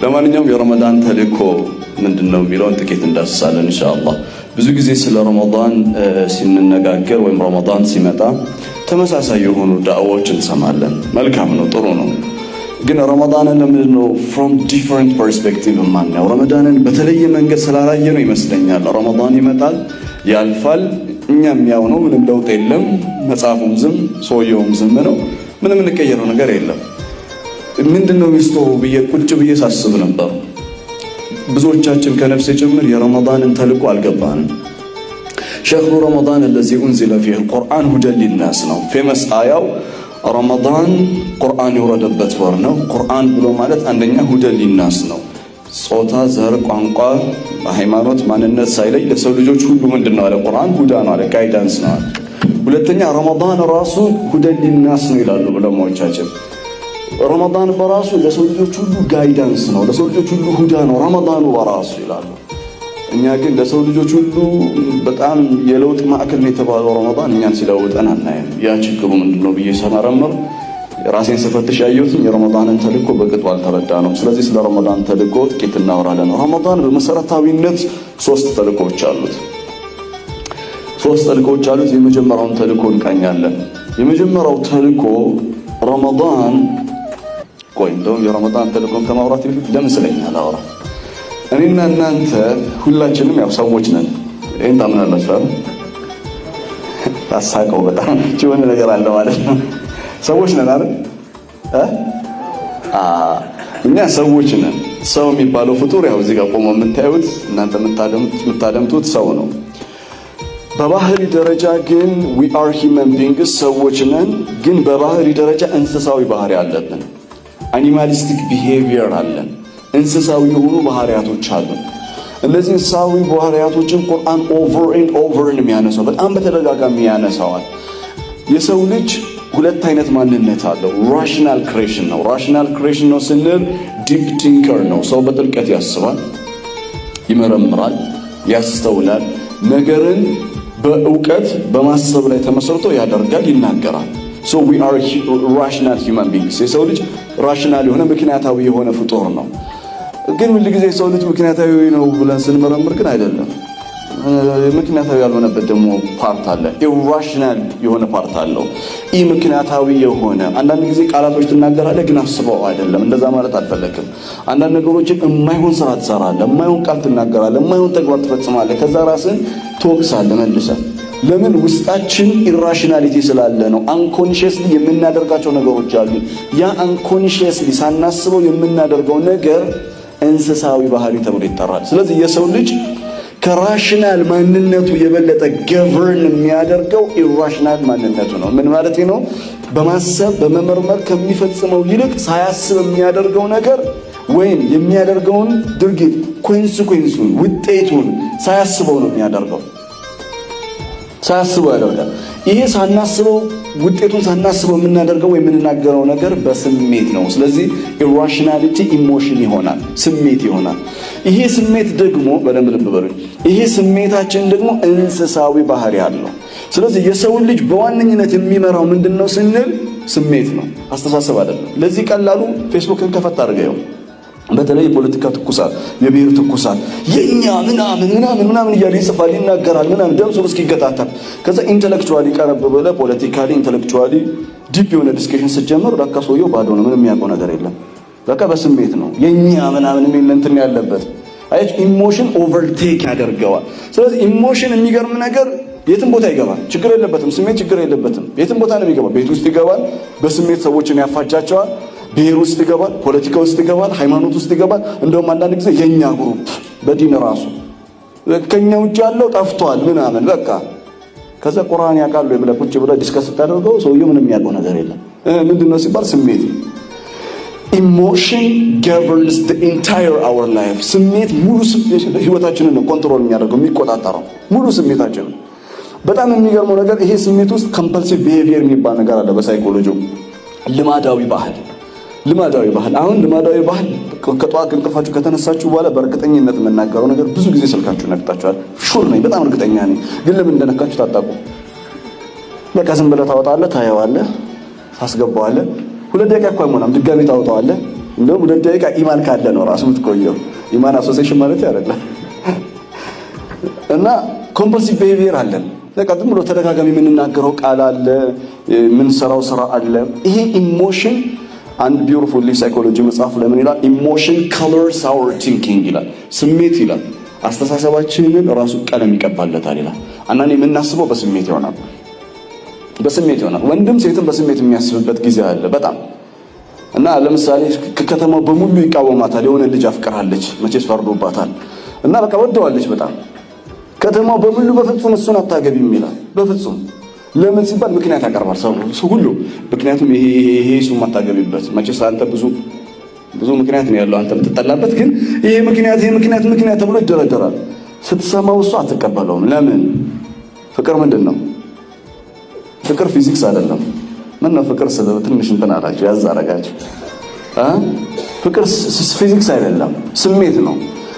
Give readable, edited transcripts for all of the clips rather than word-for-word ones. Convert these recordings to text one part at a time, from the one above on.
ለማንኛውም የረመዳን ተልእኮ ምንድነው የሚለውን ጥቂት እንዳስሳለን ኢንሻአላህ። ብዙ ጊዜ ስለ ረመዳን ሲነጋገር ወይም ረመዳን ሲመጣ ተመሳሳይ የሆኑ ዳዕዋዎች እንሰማለን። መልካም ነው፣ ጥሩ ነው። ግን ረመዳንን ለምንድነው from different perspective ማናየው? ረመዳንን በተለየ መንገድ ስላላየ ነው ይመስለኛል። ረመዳን ይመጣል ያልፋል፣ እኛም ያው ነው፣ ምንም ለውጥ የለም። መጽሐፉም ዝም፣ ሰውየውም ዝም ነው። ምንም እንቀየረው ነገር የለም። ምንድነው ሚስጥሩ ብዬ ቁጭ ብዬ ሳስብ ነበር። ብዙዎቻችን ከነፍሴ ጭምር የረመዳንን ተልእኮ አልገባንም። ሸህሩ ረመዳን الذي انزل فيه القرآن هدى للناس ነው ፌመስ አያው ረመዳን ቁርአን የወረደበት ወር ነው። ቁርአን ብሎ ማለት አንደኛ ሁደ ሊናስ ነው። ጾታ፣ ዘር፣ ቋንቋ፣ ሃይማኖት፣ ማንነት ሳይለይ ለሰው ልጆች ሁሉ ምንድነው አለ ቁርአን ሁዳ ነው አለ፣ ጋይዳንስ ነው። ሁለተኛ ረመዳን ራሱ ሁደ ሊናስ ነው ይላሉ ዑለማዎቻችን። ረመዳን በራሱ ለሰው ልጆች ሁሉ ጋይዳንስ ነው፣ ለሰው ልጆች ሁሉ ሁዳ ነው ረመዳኑ በራሱ ይላሉ። እኛ ግን ለሰው ልጆች ሁሉ በጣም የለውጥ ማዕከል ነው የተባለው ረመዳን እኛን ሲለውጠን አናየም። ያ ችግሩ ምንድነው ብዬ ሰመረምር ራሴን ስፈትሽ ያየሁት የረመዳንን ተልእኮ በቅጡ አልተረዳነው። ስለዚህ ስለ ረመዳን ተልእኮ ጥቂት እናወራለን። ረመዳን በመሰረታዊነት ሶስት ተልእኮዎች አሉት። የመጀመሪያውን ተልእኮ እንቃኛለን። የመጀመሪያው ተልእኮ ረመዳን እንደውም የረመዳን ተልእኮን ከማውራት በፊት ለምስለኛ ላውራ። እኔና እናንተ ሁላችንም ያው ሰዎች ነን። ይሄን ታምናላችሁ አይደል? ታሳቀው በጣም ጭወን ነገር አለ ማለት ነው። ሰዎች ነን አይደል? እኛ ሰዎች ነን። ሰው የሚባለው ፍጡር ያው እዚህ ጋር ቆሞ የምታዩት እናንተ የምታደምጡት ሰው ነው። በባህሪ ደረጃ ግን we are human beings ሰዎች ነን። ግን በባህሪ ደረጃ እንስሳዊ ባህሪ አለብን። አኒማሊስቲክ ቢሄቪየር አለን። እንስሳዊ የሆኑ ባህሪያቶች አሉ። እነዚህ እንስሳዊ ባህሪያቶችን ቁርአን ኦቨር ኤንድ ኦቨር የሚያነሳው በጣም በተደጋጋሚ ያነሳዋል። የሰው ልጅ ሁለት አይነት ማንነት አለው። ራሽናል ክሬሽን ነው ስንል ዲፕ ቲንከር ነው። ሰው በጥልቀት ያስባል፣ ይመረምራል፣ ያስተውላል። ነገርን በእውቀት በማሰብ ላይ ተመስርቶ ያደርጋል፣ ይናገራል። so we are rational human beings። የሰው ልጅ ራሽናል የሆነ ምክንያታዊ የሆነ ፍጡር ነው። ግን ሁሉ ጊዜ የሰው ልጅ ምክንያታዊ ነው ብለን ስንመረምር ግን አይደለም። ምክንያታዊ ያልሆነበት ደግሞ ፓርት አለ። ኢራሽናል የሆነ ፓርት አለው። ምክንያታዊ የሆነ አንዳንድ ጊዜ ቃላቶች ትናገራለህ ግን አስበው አይደለም። እንደዛ ማለት አልፈለክም። አንዳንድ ነገሮችን የማይሆን ስራ ትሰራለህ፣ የማይሆን ቃል ትናገራለህ፣ የማይሆን ተግባር ትፈጽማለህ። ከዛ ራስን ትወቅሳለህ መልሰህ። ለምን? ውስጣችን ኢራሽናሊቲ ስላለ ነው። አንኮንሺየስሊ የምናደርጋቸው ነገሮች አሉ። ያ አንኮንሺየስሊ ሳናስበው የምናደርገው ነገር እንስሳዊ ባህሪ ተብሎ ይጠራል። ስለዚህ የሰው ልጅ ከራሽናል ማንነቱ የበለጠ ገቨርን የሚያደርገው ኢራሽናል ማንነቱ ነው። ምን ማለት ነው? በማሰብ በመመርመር ከሚፈጽመው ይልቅ ሳያስብ የሚያደርገው ነገር ወይም የሚያደርገውን ድርጊት ኮንሲኩዌንሱን ውጤቱን ሳያስበው ነው የሚያደርገው። ሳያስበው ያደርጋል። ይሄ ሳናስበው ውጤቱን ሳናስበው የምናደርገው ወይ የምንናገረው ነገር በስሜት ነው። ስለዚህ ኢራሽናሊቲ ኢሞሽን ይሆናል፣ ስሜት ይሆናል። ይሄ ስሜት ደግሞ በደንብ ልብ በሉ፣ ይሄ ስሜታችን ደግሞ እንስሳዊ ባህሪ አለው። ስለዚህ የሰው ልጅ በዋነኝነት የሚመራው ምንድነው ስንል ስሜት ነው፣ አስተሳሰብ አይደለም። ለዚህ ቀላሉ ፌስቡክን ከፈት አድርገው በተለይ የፖለቲካ ትኩሳት፣ የብሔር ትኩሳት የኛ ምናምን እያለ ይጽፋል፣ ይናገራል ምናምን ደምሶ እስኪገታታ። ከዛ ኢንተሌክቹዋሊ ቀረብ ብለህ ፖለቲካሊ ኢንተሌክቹዋሊ ዲፕ የሆነ ዲስከሽን ስትጀምር ለካ ሰውየው ባዶ ነው፣ ምንም የሚያውቀው ነገር የለም። ለካ በስሜት ነው የኛ ምናምን የሚል እንትን ያለበት። አይ ኢሞሽን ኦቨርቴክ ያደርገዋል። ስለዚህ ኢሞሽን የሚገርም ነገር የትም ቦታ ይገባል፣ ችግር የለበትም። ስሜት ችግር የለበትም፣ የትም ቦታ ነው የሚገባው። ቤት ውስጥ ይገባል፣ በስሜት ሰዎችን ያፋጃቸዋል። ብሔር ውስጥ ይገባል፣ ፖለቲካ ውስጥ ይገባል፣ ሃይማኖት ውስጥ ይገባል። እንደውም አንዳንድ ጊዜ የኛ ግሩፕ በዲን ራሱ ከኛ ውጭ ያለው ጠፍቷል ምናምን በቃ። ከዛ ቁርአን ያውቃሉ ብለህ ቁጭ ብለህ ዲስከስ ስታደርገው ሰውየው ምንም የሚያውቀው ነገር የለም። ምንድነው ሲባል ስሜት። ኢሞሽን governs the entire our life። ስሜት ሙሉ ህይወታችንን ነው ኮንትሮል የሚያደርገው የሚቆጣጠረው ሙሉ ስሜታችንን። በጣም የሚገርመው ነገር ይሄ ስሜት ውስጥ ኮምፐልሲቭ ቢሄቪየር የሚባል ነገር አለ በሳይኮሎጂው። ልማዳዊ ባህል አሁን ልማዳዊ ባህል ከጧት እንቅልፋችሁ ከተነሳችሁ በኋላ በእርግጠኝነት የምናገረው ነገር ብዙ ጊዜ ስልካችሁ ነክታችኋል። ሹር ነኝ፣ በጣም እርግጠኛ ነኝ። ግን ለምን እንደነካችሁ ታጣቁ። በቃ ዝም ብለህ ታወጣለህ፣ ታየዋለህ፣ ታስገባዋለህ። 2 ደቂቃ እኮ አይሞላም፣ ድጋሚ ታወጣዋለህ፣ እንደውም 2 ደቂቃ ኢማን ካለ ነው ራሱ የምትቆየው። ኢማን አሶሲዬሽን ማለት አይደለም። እና ኮምፐልሲቭ ቢሄቪየር አለን። በቃ ዝም ብሎ ተደጋጋሚ የምንናገረው ቃል አለ፣ የምንሰራው ስራ አለ። ይሄ ኢሞሽን አንድ ቢዩቲፉል ሳይኮሎጂ መጽሐፍ ለምን ይላል? ኢሞሽን colors our thinking ይላል። ስሜት ይላል አስተሳሰባችንን ራሱ ቀለም ይቀባለታል ይላል። አንዳንዴ የምናስበው በስሜት ይሆናል። ወንድም ሴትም በስሜት የሚያስብበት ጊዜ አለ በጣም። እና ለምሳሌ ከተማው በሙሉ ይቃወማታል። የሆነ ልጅ አፍቅራለች፣ መቼስ ፈርዶባታል እና በቃ ወደዋለች በጣም። ከተማው በሙሉ በፍጹም እሱን አታገቢም ይላል። በፍጹም ለምን ሲባል ምክንያት ያቀርባል ሰው ሁሉ። ምክንያቱም ይሄ እሱን ማታገቢበት መቼስ አንተ ብዙ ምክንያት ነው ያለው አንተ የምትጠላበት፣ ግን ይሄ ምክንያት ተብሎ ይደረደራል። ስትሰማው እሱ አትቀበለውም። ለምን? ፍቅር ምንድነው? ፍቅር ፊዚክስ አይደለም። ምን ነው ፍቅር ትንሽ እንትን አላችሁ ያዝ አረጋችሁ። ፍቅር ፊዚክስ አይደለም፣ ስሜት ነው።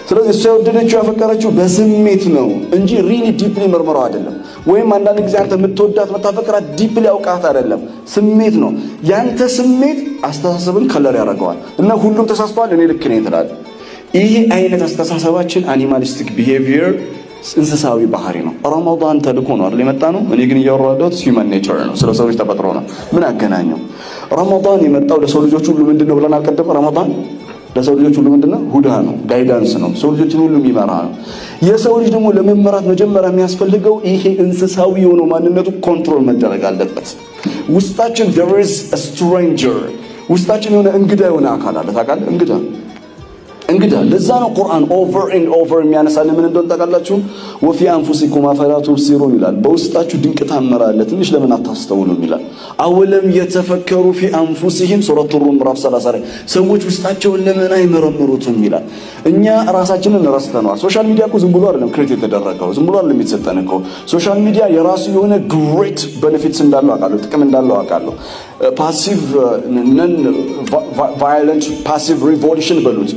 ስለዚህ እሱ የወደደችው ያፈቀረችው በስሜት ነው እንጂ ሪሊ ዲፕሊ መርመረው አይደለም። ወይም አንዳንድ ጊዜ አንተ የምትወዳት መታፈቅራት ዲፕሊ አውቃት አይደለም፣ ስሜት ነው። ያንተ ስሜት አስተሳሰብን ከለር ያደርገዋል እና ሁሉም ተሳስቷል እኔ ልክ ነኝ ትላለህ። ይሄ አይነት አስተሳሰባችን አኒማሊስቲክ ቢሄቪየር እንስሳዊ ባህሪ ነው። ረመዳን ተልኮ ነው አይደል የመጣ ነው። እኔ ግን እያወራሁት ሂውማን ኔቸር ነው፣ ስለ ሰዎች ተፈጥሮ ነው። ምን አገናኘው? ረመዳን የመጣው ለሰው ልጆች ሁሉ ምንድነው ብለን አልቀደም? ረመዳን ለሰው ልጆች ሁሉ ምንድነው? ሁዳ ነው፣ ጋይዳንስ ነው፣ ሰው ልጆችን ሁሉ የሚመራ ነው። የሰው ልጅ ደግሞ ለመመራት መጀመሪያ የሚያስፈልገው ይሄ እንስሳዊ የሆነው ማንነቱ ኮንትሮል መደረግ አለበት። ውስጣችን there is a stranger፣ ውስጣችን የሆነ እንግዳ የሆነ አካል አለ። ታውቃለህ? እንግዳ ለዛ ነው ቁርአን ኦቨር ኤንድ ኦቨር የሚያነሳልን ምን እንደሆነ ታውቃላችሁ? ወፊ አንፉሲኩም አፈላ ቱብሲሩን ይላል። በውስጣችሁ ድንቅ ታምር አለ፣ ትንሽ ለምን አታስተውሉም ይላል። አወለም የተፈከሩ ፊ አንፉሲሂም ሱረቱ ሩም ምዕራፍ 30 ላይ ሰዎች ውስጣቸውን ለምን አይመረምሩትም ይላል። እኛ ራሳችንን ረስተነዋል። ሶሻል ሚዲያ እኮ ዝም ብሎ አይደለም ክሬት የተደረገው፣ ዝም ብሎ አይደለም የተሰጠን እኮ። ሶሻል ሚዲያ የራሱ የሆነ ግሬት ቤኔፊትስ እንዳለው አውቃለሁ፣ ጥቅም እንዳለው አውቃለሁ። ፓሲቭ ነን ቫዮለንት ፓሲቭ ሪቮሉሽን በሉት፣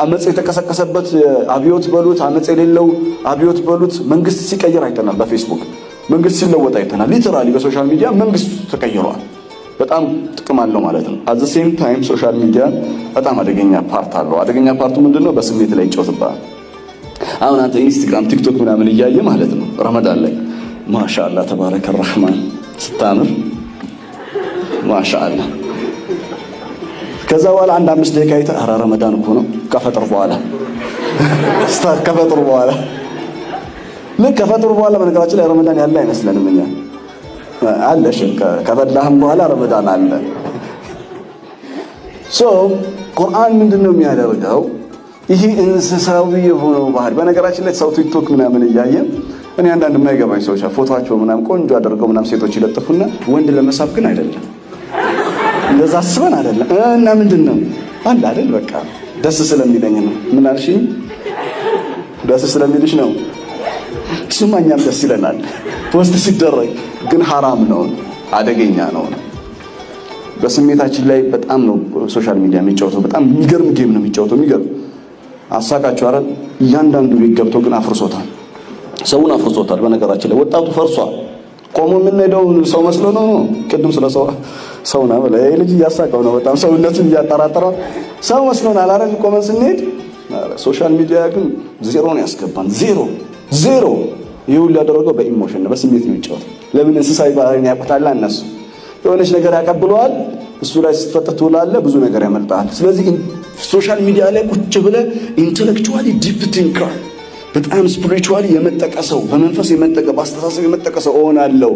አመጽ የተቀሰቀሰበት አብዮት በሉት፣ አመጽ የሌለው አብዮት በሉት። መንግስት ሲቀየር አይተናል። በፌስቡክ መንግስት ሲለወጥ አይተናል። ሊተራሊ በሶሻል ሚዲያ መንግስት ተቀይሯል። በጣም ጥቅም አለው ማለት ነው። አት ዘ ሴም ታይም ሶሻል ሚዲያ በጣም አደገኛ ፓርት አለው። አደገኛ ፓርቱ ምንድነው? በስሜት ላይ ይጫወትብሃል። አሁን አንተ ኢንስታግራም፣ ቲክቶክ ምናምን እያየ ማለት ነው ረመዳን ላይ ማሻአላህ ተባረከ ረህማን ስታምር ማሻአላህ። ከዛ በኋላ አንድ 5 ደቂቃ አይተህ ኧረ ረመዳን እኮ ነው ከፈጥር በኋላ ስታር ከፈጥር በኋላ ልክ ከፈጥር በኋላ በነገራችን ላይ ረመዳን ያለ አይመስለንም እኛ አለሽ ከበላህም በኋላ ረመዳን አለ። ቁርአን ምንድነው የሚያደርገው? ይሄ እንስሳዊ የሆነው ባህል በነገራችን ላይ ሰው ቲክቶክ ምናምን እያየ እኔ አንዳንድ የማይገባኝ ሰዎች ፎቶአቸው ምናምን ቆንጆ አድርገው ምናምን ሴቶች ይለጥፉና ወንድ ለመሳብ ግን አይደለም፣ እንደዛ አስበን አይደለም። እና ምንድነው አንድ አይደል በቃ ደስ ስለሚለኝ ነው። ምን አልሽኝ? ደስ ስለሚልሽ ነው። እሱማኛም ደስ ይለናል ፖስት ሲደረግ፣ ግን ሐራም ነው፣ አደገኛ ነው። በስሜታችን ላይ በጣም ነው ሶሻል ሚዲያ የሚጫወተው። በጣም የሚገርም ጌም ነው የሚጫወተው። የሚገርም አሳቃችሁ አይደል? እያንዳንዱ ቤት ገብቶ ግን አፍርሶታል፣ ሰውን አፍርሶታል። በነገራችን ላይ ወጣቱ ፈርሷል። ቆሞ የምንሄደው ሰው መስሎ ነው። ቅድም ስለ ሰው ነው በለ ልጅ እያሳቀው ነው በጣም ሰውነቱን እያጠራጠረው ሰው መስሎናል አይደል? ቆመን ስንሄድ ሶሻል ሚዲያ ግን ዜሮ ነው ያስገባን። ዜሮ ይሁን ያደረገው በኢሞሽን ነው፣ በስሜት ነው የሚጫወተው። ለምን? እንስሳዊ ባህሪን ያውቁታል እነሱ። የሆነች ነገር ያቀብለዋል፣ እሱ ላይ ስትፈጥር ትውላለህ፣ ብዙ ነገር ያመልጣል። ስለዚህ ሶሻል ሚዲያ ላይ ቁጭ ብለህ ኢንተሌክቹዋሊ ዲፕ ቲንከር በጣም ስፒሪቹዋሊ የመጠቀ ሰው፣ በመንፈስ የመጠቀ፣ በአስተሳሰብ የመጠቀ ሰው እሆናለሁ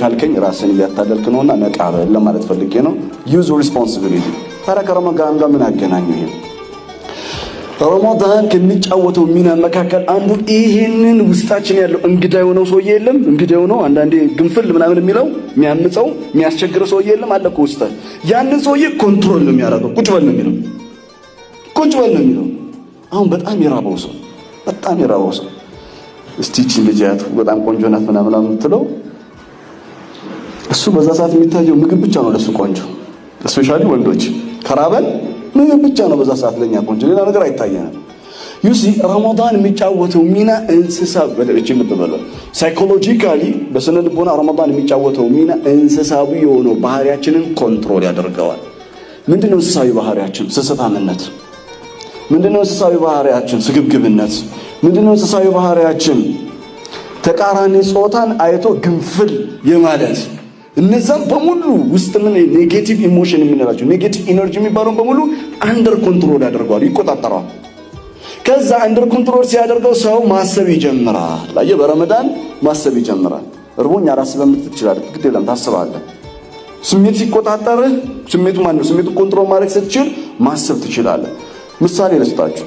ካልከኝ ራስን እያታለልክ ነውና ነቃ በል ለማለት ፈልጌ ነው። ዩዝ ሪስፖንሲቢሊቲ። ታዲያ ከረመዳን ጋር ምን አገናኘው? ይሄ ረመዳን ከሚጫወተው ሚና መካከል አንዱ ይሄንን ውስጣችን ያለው እንግዳ የሆነው ሰውዬ የለም? እንግዳ የሆነው አንዳንዴ ግንፍል ምናምን የሚለው የሚያምፀው የሚያስቸግረው ሰውዬ የለም አለ እኮ ውስጥ። ያንን ሰውዬ ኮንትሮል ነው የሚያደርገው። ቁጭ በል ነው የሚለው። አሁን በጣም የራበው ሰው እስቲ እቺ ልጅ ያት በጣም ቆንጆ ናት ምናምን የምትለው እሱ በዛ ሰዓት የሚታየው ምግብ ብቻ ነው ለሱ ቆንጆ። ስፔሻሊ ወንዶች ከራበን ምግብ ብቻ ነው በዛ ሰዓት ለኛ ቆንጆ፣ ሌላ ነገር አይታየንም። ዩሲ ረመዳን የሚጫወተው ሚና እንስሳ በደረጃ ልበበለ ሳይኮሎጂካሊ በስነ ልቦና ረመዳን የሚጫወተው ሚና እንስሳዊ የሆነው ባህሪያችንን ኮንትሮል ያደርገዋል። ምንድነው እንስሳዊ ባህሪያችን? ስስታምነት። ምንድነው እንስሳዊ ባህሪያችን? ስግብግብነት። ምንድነው እንስሳዊ ባህሪያችን? ተቃራኒ ጾታን አይቶ ግንፍል የማለት እነዛም በሙሉ ውስጥ ምን ኔጌቲቭ ኢሞሽን የምንላቸው ኔጌቲቭ ኢነርጂ የሚባለው በሙሉ አንደር ኮንትሮል ያደርገዋል፣ ይቆጣጠራል። ከዛ አንደር ኮንትሮል ሲያደርገው ሰው ማሰብ ይጀምራል። አየህ፣ በረመዳን ማሰብ ይጀምራል። እርቦኝ አላስብም ትችላለህ፣ ግድ የለም ታስባለህ። ስሜት ሲቆጣጠርህ ስሜቱ ማነው? ስሜቱ ኮንትሮል ማድረግ ስትችል ማሰብ ትችላለህ። ምሳሌ ልስጣችሁ።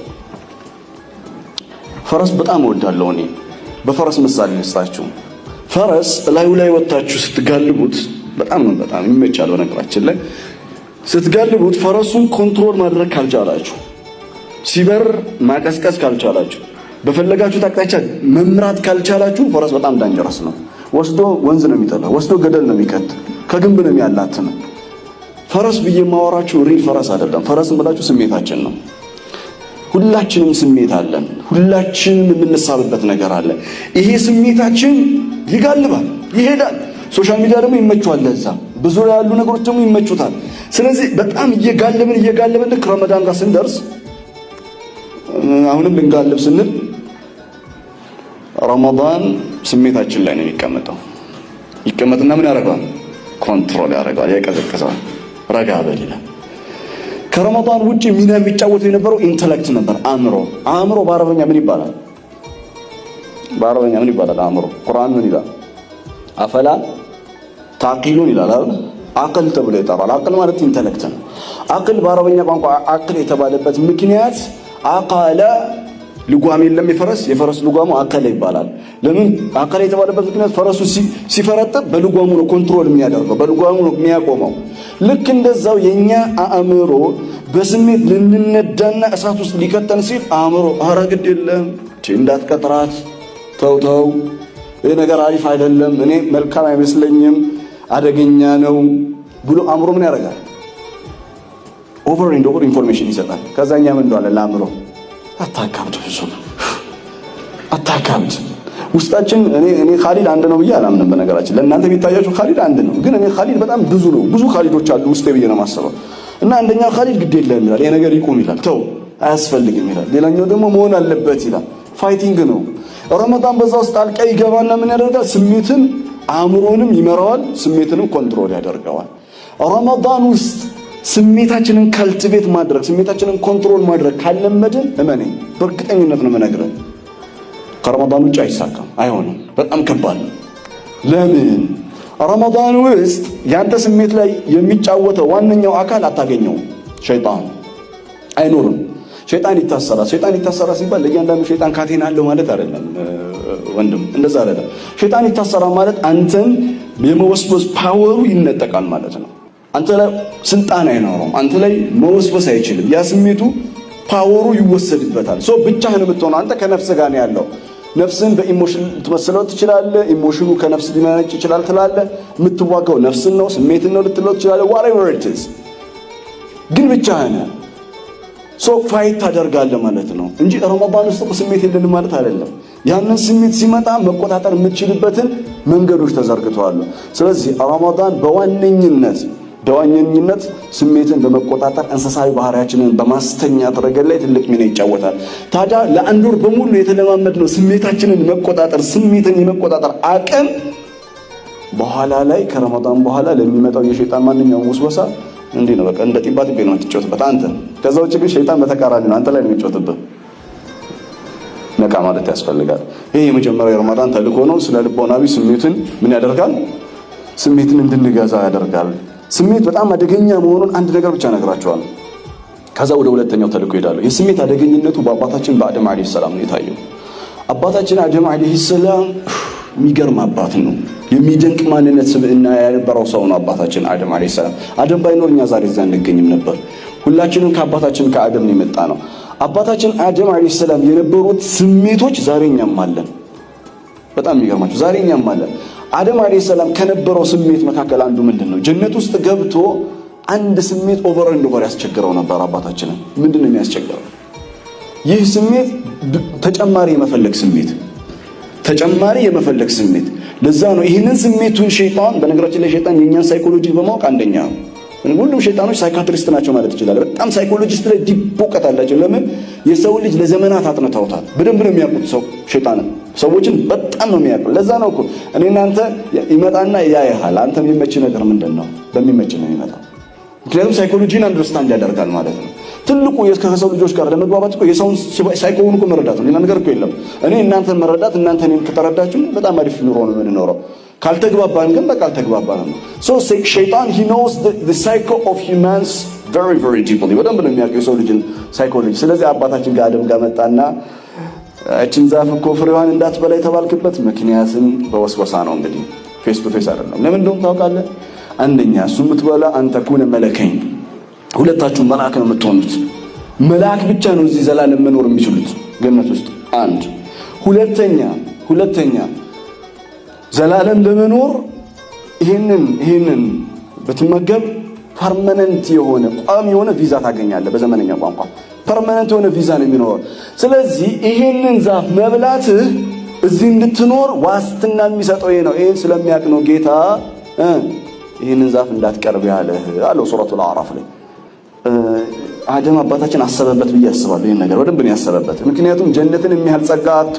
ፈረስ በጣም እወዳለሁ እኔ። በፈረስ ምሳሌ ልስጣችሁ። ፈረስ ላዩ ላይ ወጣችሁ ስትጋልቡት በጣም ይመቻል። በነገራችን ላይ ስትጋልቡት ፈረሱን ኮንትሮል ማድረግ ካልቻላችሁ፣ ሲበር ማቀስቀስ ካልቻላችሁ፣ በፈለጋችሁት አቅጣጫ መምራት ካልቻላችሁ ፈረስ በጣም ዳንጀረስ ነው። ወስዶ ወንዝ ነው የሚጠላው፣ ወስዶ ገደል ነው የሚከት፣ ከግንብ ነው የሚያላትነው። ፈረስ ብዬ ማወራችሁ ሪል ፈረስ አይደለም። ፈረስን ብላችሁ ስሜታችን ነው። ሁላችንም ስሜት አለን። ሁላችንም የምንሳብበት ነገር አለ። ይሄ ስሜታችን ይጋልባል፣ ይሄዳል። ሶሻል ሚዲያ ደግሞ ይመቹዋል። ለዛ ብዙ ያሉ ነገሮች ደግሞ ይመቹታል። ስለዚህ በጣም እየጋለብን ልክ ረመዳን ጋር ስንደርስ አሁንም ልንጋልብ ስንል ረመዳን ስሜታችን ላይ ነው የሚቀመጠው። ይቀመጥና ምን ያደርጋል? ኮንትሮል ያደርጋል፣ ያቀዘቅዘዋል፣ ረጋ በል ይላል። ከረመዳን ውጪ ሚና የሚጫወተው የነበረው ኢንተሌክት ነበር፣ አእምሮ። አእምሮ በአረበኛ ምን ይባላል? አእምሮ ቁርአን ምን ይላል? አፈላ ታቂሉን ይላል አይደል? አቅል ተብሎ ይጠራል። አቅል ማለት ኢንተሌክት ነው። አቅል በአረበኛ ቋንቋ አቅል የተባለበት ምክንያት አቃለ ልጓም የለም። የፈረስ ልጓሙ አቀለ ይባላል። ለምን አቀለ የተባለበት ምክንያት ፈረሱ ሲፈረጥጥ በልጓሙ ነው ኮንትሮል የሚያደርገው፣ በልጓሙ ነው የሚያቆመው። ልክ እንደዛው የኛ አእምሮ በስሜት ልንነዳና እሳት ውስጥ ሊከተን ሲል አእምሮ ኧረ ግድ የለም እንዳትቀጥራት፣ ተው ይሄ ነገር አሪፍ አይደለም፣ እኔ መልካም አይመስለኝም፣ አደገኛ ነው ብሎ አእምሮ ምን ያደርጋል? ኦቨር ኢንፎርሜሽን ይሰጣል። ከዛኛ ምን እንደዋለ ለአእምሮ አታካብድ፣ ብዙ አታካብድ። ውስጣችን እኔ ኻሊድ አንድ ነው ብዬ አላምንም። በነገራችን ለእናንተ ቢታያችሁ ኻሊድ አንድ ነው፣ ግን እኔ ኻሊድ በጣም ብዙ ኻሊዶች አሉ ውስጤ ብዬ ነው የማስበው። እና አንደኛው ኻሊድ ግድ የለም ይላል፣ ይሄ ነገር ይቁም ይላል፣ ተው አያስፈልግም ይላል። ሌላኛው ደግሞ መሆን አለበት ይላል። ፋይቲንግ ነው። ረመዳን በዛ ውስጥ ጣልቃ ይገባና ምን ያደርጋል? ስሜትን አእምሮንም ይመራዋል፣ ስሜትንም ኮንትሮል ያደርገዋል። ረመዳን ውስጥ ስሜታችንን ካልቲቬት ማድረግ፣ ስሜታችንን ኮንትሮል ማድረግ ካለመድን እመነኝ፣ በእርግጠኝነት ነው የምነግርህ፣ ከረመዳን ውጭ አይሳካም፣ አይሆንም። በጣም ከባድ ነው። ለምን? ረመዳን ውስጥ ያንተ ስሜት ላይ የሚጫወተው ዋነኛው አካል አታገኘውም። ሸይጣን አይኖርም። ሸይጣን ይታሰራል። ሸይጣን ይታሰራል ሲባል ለእያንዳንዱ ሸይጣን ካቴና አለው ማለት አይደለም ወንድም፣ እንደዛ አይደለም። ሸይጣን ይታሰራል ማለት አንተን የመወስወስ ፓወሩ ይነጠቃል ማለት ነው። አንተ ላይ ስልጣን አይኖረውም። አንተ ላይ መወስወስ አይችልም። ያ ስሜቱ ፓወሩ ይወሰድበታል። ብቻህን የምትሆነው አንተ ከነፍስ ጋር ነው ያለው። ነፍስን በኢሞሽን ልትመስለው ትችላለህ። ኢሞሽኑ ከነፍስ ሊመነጭ ይችላል ትላለህ። የምትዋጋው ነፍስን ነው ስሜትን ነው ልትለው ትችላለህ። whatever it is ግን ብቻህን ፋይት ታደርጋለህ ማለት ነው እንጂ ረመዳን ውስጥ ስሜት የለንም ማለት አይደለም። ያንን ስሜት ሲመጣ መቆጣጠር የምትችልበትን መንገዶች ተዘርግተዋል። ስለዚህ ረመዳን በዋነኝነት ስሜትን በመቆጣጠር እንስሳዊ ባህሪያችንን በማስተኛት ረገድ ላይ ትልቅ ሚና ይጫወታል። ታዲያ ለአንድ ወር በሙሉ የተለማመድነው ስሜታችንን መቆጣጠር፣ ስሜትን የመቆጣጠር አቅም በኋላ ላይ ከረመዳን በኋላ ለሚመጣው የሸይጣን ማንኛውም ወስወሳ እንዲህ ነው። በቃ እንደ ጢባ ጢቤ ነው የምትጫወትበት አንተ። ከዛ ውጭ ግን ሸይጣን በተቃራኒ ነው፣ አንተ ላይ ነው የሚጫወትበት። ነቃ ማለት ያስፈልጋል። ይሄ የመጀመሪያው የረመዳን ተልእኮ ነው። ስለ ልቦናዊ ስሜትን ምን ያደርጋል? ስሜትን እንድንገዛ ያደርጋል። ስሜት በጣም አደገኛ መሆኑን አንድ ነገር ብቻ ነግራቸዋለሁ። ከዛ ወደ ሁለተኛው ተልእኮ ሄዳለሁ። የስሜት አደገኝነቱ በአባታችን በአደም አለይሂ ሰላም ነው የታየው። አባታችን አደም አለይሂ ሰላም የሚገርም አባት ነው። የሚደንቅ ማንነት ስብዕና ያነበረው ሰው ነው አባታችን አደም አለይሂ ሰላም። አደም ባይኖር እኛ ዛሬ እዛ እንገኝም ነበር። ሁላችንም ከአባታችን ከአደም ነው የመጣ ነው። አባታችን አደም አለይሂ ሰላም የነበሩት ስሜቶች ዛሬ እኛም አለን። በጣም የሚገርማችሁ ዛሬ እኛም አለን። አደም አለይሂ ሰላም ከነበረው ስሜት መካከል አንዱ ምንድነው? ጀነት ውስጥ ገብቶ አንድ ስሜት ኦቨር ኤንድ ኦቨር ያስቸግረው ነበር አባታችንን። ምንድነው የሚያስቸግረው? ይህ ስሜት ተጨማሪ የመፈለግ ስሜት። ለዛ ነው ይህንን ስሜቱን ሸይጣን፣ በነገራችን ላይ ሸይጣን የኛን ሳይኮሎጂ በማወቅ አንደኛ ነው። ሁሉም ሸይጣኖች ሳይካትሪስት ናቸው ማለት ይችላል። በጣም ሳይኮሎጂስት ላይ ዲፕ እውቀት አላቸው። ለምን የሰው ልጅ ለዘመናት አጥንተውታል። በደንብ ነው የሚያውቁት ሸይጣንን ሰዎችን በጣም ነው የሚያውቁት። ለዛ ነው እኮ እኔ እናንተ ይመጣና ያያሃል። አንተ የሚመች ነገር ምንድነው? በሚመች ነው የሚመጣው። ምክንያቱም ሳይኮሎጂን አንደርስታንድ ያደርጋል ማለት ነው። ትልቁ ከሰው ልጆች ጋር ለመግባባት እኮ የሰውን ሳይኮውን እኮ መረዳት ነው። ሌላ ነገር እኮ የለም። እኔ እናንተን መረዳት እናንተ እኔን ከተረዳችሁ በጣም አሪፍ ኑሮ ነው የምንኖረው። ካልተግባባን ግን በቃ አልተግባባን ነው። ሸይጣን he knows the psycho of humans very very deeply በደንብ ነው የሚያውቀው የሰው ልጅን ሳይኮሎጂ። ስለዚህ አባታችን ጋር አደም ጋር መጣና እቺን ዛፍ እኮ ፍሬዋን እንዳትበላ የተባልክበት ምክንያትም በወስወሳ ነው። እንግዲህ ፌስ ቱ ፌስ አይደለም። ለምን እንደሆነ ታውቃለህ? አንደኛ እሱ የምትበላ አንተ ኩነ መለከኝ፣ ሁለታችሁ መልአክ ነው የምትሆኑት። መልአክ ብቻ ነው እዚህ ዘላለም መኖር የሚችሉት ገነት ውስጥ። አንድ ሁለተኛ ዘላለም ለመኖር ይሄንን ብትመገብ ፐርማነንት የሆነ ቋሚ የሆነ ቪዛ ታገኛለህ። በዘመነኛ ቋንቋ ፐርማነንት የሆነ ቪዛ ነው የሚኖረው። ስለዚህ ይሄንን ዛፍ መብላትህ እዚህ እንድትኖር ዋስትና የሚሰጠው ይሄ ነው። ይሄን ስለሚያውቅ ነው ጌታ ይሄንን ዛፍ እንዳትቀርብ ያለህ አለው ሱረቱል አዕራፍ ላይ። አደም አባታችን አሰበበት ብዬ አስባለሁ። ይሄን ነገር በደንብ ነው ያሰበበት። ምክንያቱም ጀነትን የሚያህል ጸጋ አጥቶ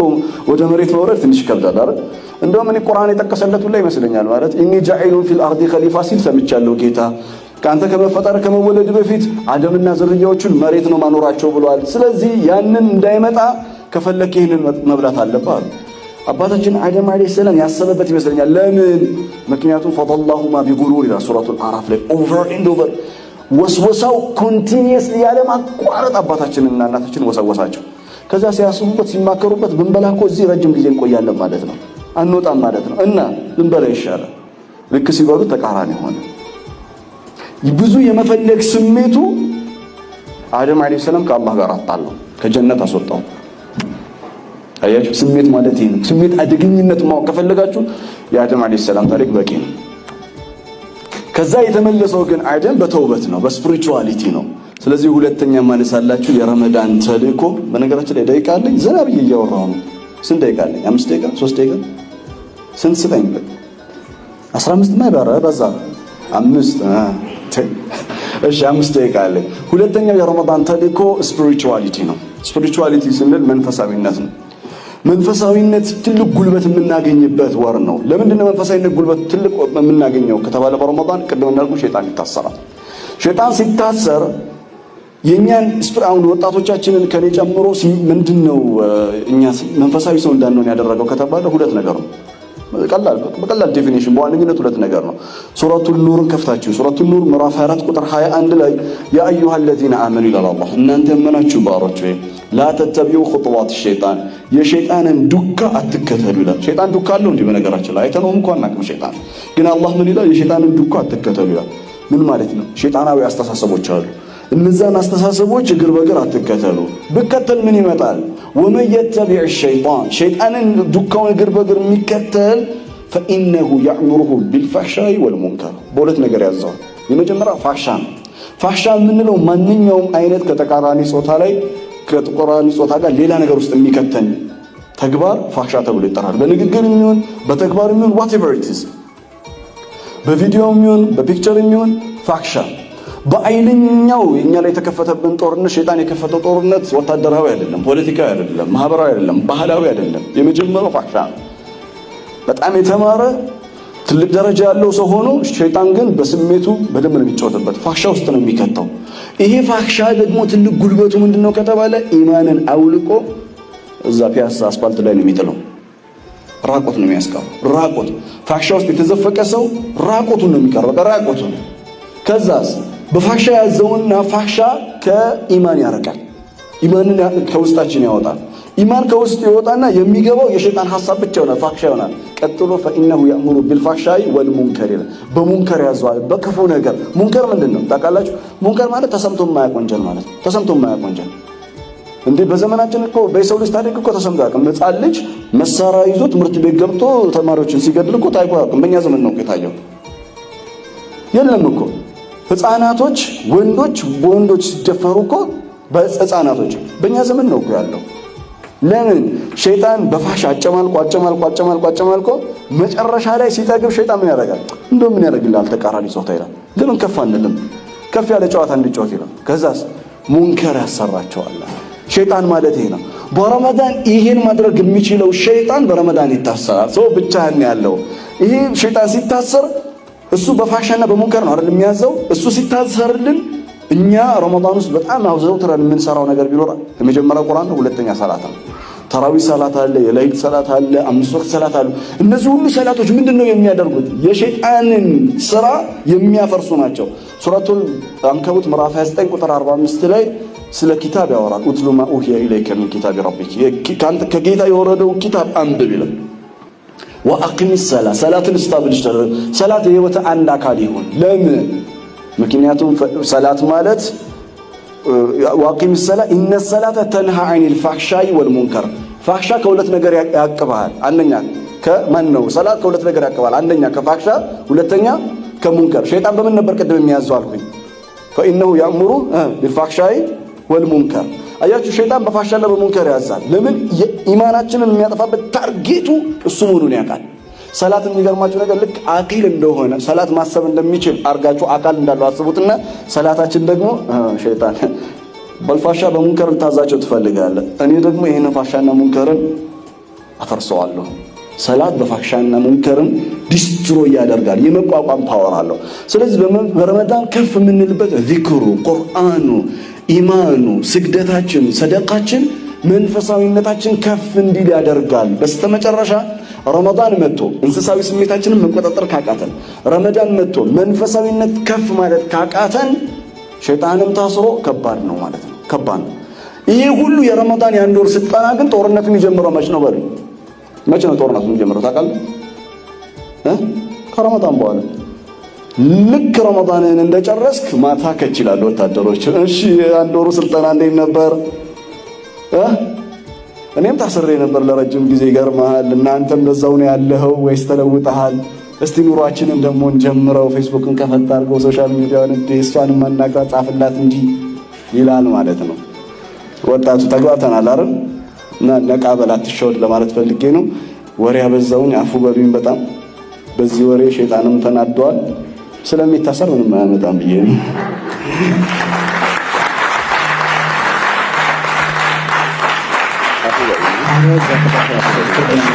ወደ መሬት መውረድ ትንሽ ይከብዳል አይደል? እንደውም እኔ ቁርአን የጠቀሰለት ሁላ ይመስለኛል ማለት ኢኒ ጃኢሉን ፊል አርዲ ኸሊፋ ሲል ሰምቻለሁ። ጌታ ከአንተ ከመፈጠር ከመወለድ በፊት አደምና ዝርያዎቹን መሬት ነው ማኖራቸው ብሏል። ስለዚህ ያንን እንዳይመጣ ከፈለክ ይሄንን መብላት አለብህ አሉ። አባታችን አደም አለይሂ ሰላም ያሰበበት ይመስለኛል። ለምን? ምክንያቱም ፈضلهማ ቢጉሩር ኢላ ሱረቱል አዕራፍ ላይ ኦቨር ኤንድ ኦቨር ወስወሳው ኮንቲኒየስሊ ያለ ማቋረጥ አባታችንና እናታችን ወሰወሳቸው። ከዛ ሲያስቡበት ሲማከሩበት ብንበላ እኮ እዚህ ረጅም ጊዜ እንቆያለን ማለት ነው፣ አንወጣም ማለት ነው እና ብንበላ ይሻላል። ልክ ሲበሉ ተቃራኒ ሆነ። ብዙ የመፈለግ ስሜቱ አደም አለይሂ ሰላም ከአላህ ጋር አጣለው፣ ከጀነት አስወጣው። አያችሁ ስሜት ማለት ይሄ ነው። ስሜት አደገኝነት ማወቅ ከፈለጋችሁ የአደም አለይሂ ሰላም ታሪክ በቂ ነው። ከዛ የተመለሰው ግን አደም በተውበት ነው፣ በስፒሪቹዋሊቲ ነው። ስለዚህ ሁለተኛ ማነሳላችሁ የረመዳን ተልእኮ። በነገራችን ላይ ደቂቃ አለኝ፣ ዘና ብዬ እያወራሁ ነው። ስንት ደቂቃ አለኝ? 5 ደቂቃ 3 ደቂቃ ስንት ስጠኝ? 15 ማይባራ በዛ 5 እሺ 5 ደቂቃ አለኝ። ሁለተኛው የረመዳን ተልእኮ ስፒሪቹዋሊቲ ነው። ስፒሪቹዋሊቲ ስንል መንፈሳዊነት ነው። መንፈሳዊነት ትልቅ ጉልበት የምናገኝበት ወር ነው። ለምንድን ነው መንፈሳዊነት ጉልበት ትልቅ የምናገኘው ከተባለ በረመዳን ቅድም እንዳልኩ ሸይጣን ይታሰራል። ሸይጣን ሲታሰር የኛን አሁን ወጣቶቻችንን ከኔ ጨምሮ ምንድነው እኛ መንፈሳዊ ሰው እንዳንሆን ያደረገው ከተባለ ሁለት ነገር ነው። በቀላል ዴፊኒሽን በዋነኝነት ሁለት ነገር ነው። ሱረቱን ኑርን ከፍታችሁ ሱረቱን ኑር ምዕራፍ 24 ቁጥር 21 ላይ ያ አዩሃ الذين آمنوا ይላል አላህ፣ እናንተ የመናችሁ ባሮች ወይ ላ ተተቢዑ ኹጡዋት ሸይጣን፣ የሸይጣንን ዱካ አትከተሉ ይላል። ሸይጣን ዱካ አለው እንዴ? በነገራችን ላይ አይተነውም እንኳን አናውቅም። ሸይጣን ግን አላህ ምን ይላል? የሸይጣንን ዱካ አትከተሉ ይላል። ምን ማለት ነው? ሸይጣናዊ አስተሳሰቦች አሉ። እነዛን አስተሳሰቦች እግር በእግር አትከተሉ። ብከተል ምን ይመጣል? ወመን የተቢዕ ሸይጣን፣ ሸይጣንን ዱካውን እግር በእግር የሚከተል ፈኢነሁ ያእሙሩሁ ቢልፋሕሻኢ ወልሙንከር፣ በሁለት ነገር ያዘዋል። የመጀመሪያው ፋሕሻ ነው። ፋሕሻ የምንለው ማንኛውም አይነት ከተቃራኒ ጾታ ላይ ከተቃራኒ ጾታ ጋር ሌላ ነገር ውስጥ የሚከተን ተግባር ፋሕሻ ተብሎ ይጠራል። በንግግር የሚሆን በተግባር የሚሆን whatever it is፣ በቪዲዮ የሚሆን በፒክቸር የሚሆን ፋሕሻ። በአይለኛው የኛ ላይ የተከፈተብን ጦርነት ሸይጣን የከፈተው ጦርነት ወታደራዊ አይደለም፣ ፖለቲካዊ አይደለም፣ ማህበራዊ አይደለም፣ ባህላዊ አይደለም። የመጀመሪያው ፋሕሻ ነው። በጣም የተማረ ትልቅ ደረጃ ያለው ሰው ሆኖ ሸይጣን ግን በስሜቱ በደንብ ነው የሚጫወትበት፣ ፋሕሻ ውስጥ ነው የሚከተው። ይሄ ፋሕሻ ደግሞ ትልቅ ጉልበቱ ምንድነው ከተባለ ኢማንን አውልቆ እዛ ፒያሳ አስፋልት ላይ ነው የሚጥለው። ራቆት ነው የሚያስቀረው። ራቆት ፋሕሻ ውስጥ የተዘፈቀ ሰው ራቆቱን ነው የሚቀረው፣ ራቆቱን። ከዛስ በፋሕሻ ያዘውና ፋሕሻ ከኢማን ያረቃል። ኢማንን ከውስጣችን ያወጣል። ኢማን ከውስጥ ይወጣና የሚገባው የሸይጣን ሐሳብ ብቻ ይሆናል፣ ፋሕሻ ይሆናል። ቀጥሎ ፈኢነሁ ያእሙሩ ቢልፋሕሻኢ ወልሙንከር ይላል። በሙንከር ያዘዋል፣ በክፉ ነገር። ሙንከር ምንድን ነው ታውቃላችሁ? ሙንከር ማለት ተሰምቶ የማያውቅ ወንጀል ማለት ነው። ተሰምቶ የማያውቅ ወንጀል እንዴ! በዘመናችን እኮ በሰው ልጅ ታሪክ እኮ ተሰምቶ አያውቅም። ሕፃን ልጅ መሳሪያ ይዞ ትምህርት ቤት ገብቶ ተማሪዎችን ሲገድል እኮ ታይቶ አያውቅም። በእኛ ዘመን ነው የታየው። የለም እኮ ሕፃናቶች ወንዶች በወንዶች ሲደፈሩ እኮ በሕፃናቶች በእኛ ዘመን ነው እኮ ያለው። ለምን? ሸይጣን በፋሕሻ አጨማልቆ መጨረሻ ላይ ሲጠግብ ሸይጣን ምን ያደርጋል? እንደው ምን ያደርግልሃል? ተቃራኒ ጾታ ይላል። ለምን ከፍ አንልም? ከፍ ያለ ጨዋታ እንድጫወት ይላል። ከዛስ ሙንከር ያሰራቸዋል። ሸይጣን ማለት ይሄ ነው። በረመዳን ይሄን ማድረግ የሚችለው ሸይጣን በረመዳን ይታሰራል። ሰው ብቻህን ያለው ይሄ ሸይጣን ሲታሰር እሱ በፋሻና በሙንከር ነው አይደል የሚያዘው። እሱ ሲታሰርልን እኛ ረመዳን ውስጥ በጣም አውዘውትረን የምንሰራው ነገር ቢኖር የመጀመሪያው ቁርአን ነው፣ ሁለተኛ ሰላት ነው። ተራዊህ ሰላት አለ፣ የሌሊት ሰላት አለ፣ 5 ወቅት ሰላት አሉ። እነዚህ ሁሉ ሰላቶች ምንድነው የሚያደርጉት? የሸይጣንን ስራ የሚያፈርሱ ናቸው። ሱረቱል አንከቡት ምዕራፍ 29 ቁጥር 45 ላይ ስለ ኪታብ ያወራል። ኡትሉ ማ ኡሂየ ኢለይከ ሚን ኪታቢ ረቢክ፣ ከጌታ የወረደው ኪታብ አንብብ ይላል። ወአቂም ሰላት፣ ሰላትን ስታብልሽ ተደረገ። ሰላት የህይወት አንድ አካል ይሁን። ለምን? ምክንያቱም ሰላት ማለት ዋቂም ሰላት ኢነ ሰላተ ተንሃ ዐኒል ፋሕሻኢ ወልሙንከር። ፋሕሻ ከሁለት ነገር ያቅባል። አንደኛ ከማን ነው? ሰላት ከሁለት ነገር ያቅባል። አንደኛ ከፋሕሻ፣ ሁለተኛ ከሙንከር። ሸይጣን በምን ነበር ቅድም የሚያዘው አልኩኝ? ፈኢነሁ ያእሙሩ ቢልፋሕሻኢ ወልሙንከር። አያችሁ፣ ሸይጣን በፋሕሻና በሙንከር ያዛል። ለምን? ኢማናችንን የሚያጠፋበት ታርጌቱ እሱ መሆኑን ያውቃል። ሰላት የሚገርማችሁ ነገር ልክ አቂል እንደሆነ ሰላት ማሰብ እንደሚችል አርጋችሁ አካል እንዳለው አስቡትና ሰላታችን ደግሞ ሸይጣን በልፋሻ በሙንከር ልታዛቸው ትፈልጋለህ። እኔ ደግሞ ይሄን ፋሻና ሙንከርን አፈርሰዋለሁ። ሰላት በፋሻና ሙንከርን ዲስትሮይ ያደርጋል፣ የመቋቋም ፓወር አለው። ስለዚህ በረመዳን ከፍ የምንልበት ዚክሩ፣ ቁርአኑ፣ ኢማኑ፣ ስግደታችን፣ ሰደቃችን፣ መንፈሳዊነታችን ከፍ እንዲል ያደርጋል። በስተመጨረሻ ረመዳን መጥቶ እንስሳዊ ስሜታችንን መቆጣጠር ካቃተን፣ ረመዳን መጥቶ መንፈሳዊነት ከፍ ማለት ካቃተን ሸይጣንም ታስሮ ከባድ ነው ማለት ነው። ከባድ ነው። ይሄ ሁሉ የረመዳን የአንድ ወር ስልጠና ግን ጦርነቱ የሚጀምረው መች ነው? በሉ መች ነው ጦርነቱ የሚጀምረው ታውቃለህ? ከረመዳን በኋላ። ልክ ረመዳንን እንደጨረስክ ማታ ከችላል ወታደሮች። እሺ የአንድ ወሩ ስልጠና እንዴት ነበር? እኔም ታስሬ ነበር ለረጅም ጊዜ። ይገርምሃል። እናንተም በዛው ነው ያለኸው ወይስ ተለውጠሃል? እስቲ ኑሯችንን ደግሞ እንጀምረው። ፌስቡክን ከፈት አድርገው ሶሻል ሚዲያውን እሷንም ማናግራ ጻፍላት እንጂ ይላል ማለት ነው። ወጣቱ ተግባብተናል አይደል? እና ነቃ በል አትሸወድ ለማለት ፈልጌ ነው። ወሬ ያበዛውኝ አፉ በሉኝ በጣም። በዚህ ወሬ ሸይጣንም ተናዷል። ስለሚታሰር ምንም አያመጣም ብዬ ነው።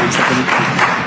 Gracias.